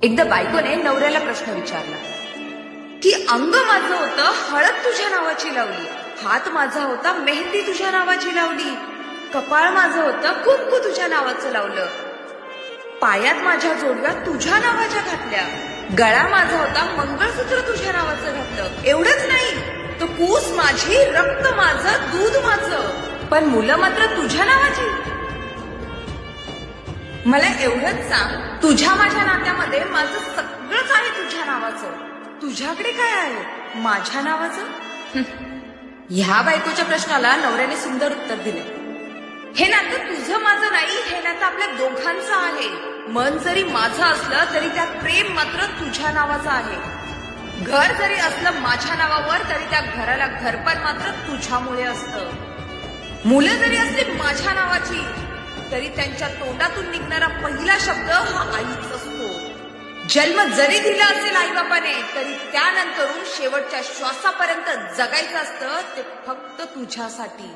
एकदा बायकोने नवऱ्याला प्रश्न विचारला की अंग माझं होतं हळद तुझ्या नावाची लावली, हात माझा होता मेहंदी तुझ्या नावाची लावली, कपाळ माझं होतं कुंकू तुझ्या नावाचं लावलं, पायात माझ्या जोडव्या तुझ्या नावाच्या घातल्या, गळा माझा होता मंगळसूत्र तुझ्या नावाचं घातलं. एवढंच नाही तो कूस माझी, रक्त माझं, दूध माझं, पण मुलं मात्र तुझ्या नावाची. मला एवढंच सांग, तुझ्या माझ्या नात्यामध्ये माझं सगळंच आहे तुझ्या नावाचं, तुझ्याकडे काय आहे माझ्या नावाचं? ह्या बायकोच्या प्रश्नाला नवऱ्याने सुंदर उत्तर दिले. हे नातं तुझं माझं नाही, हे नातं आपल्या दोघांचं आहे. मन जरी माझं असलं तरी त्यात प्रेम मात्र तुझ्या नावाचं आहे. घर जरी असलं माझ्या नावावर तरी त्या घराला घरपण मात्र तुझ्यामुळे असतं. मुलं जरी असली माझ्या नावाची तरी त्यांच्या तोंडातून निघणारा पहिला शब्द हा आईच असतो. जन्म जरी दिला असेल आईबापाने तरी त्यानंतरून शेवटच्या श्वासापर्यंत जगायचं असतं ते फक्त तुझ्यासाठी.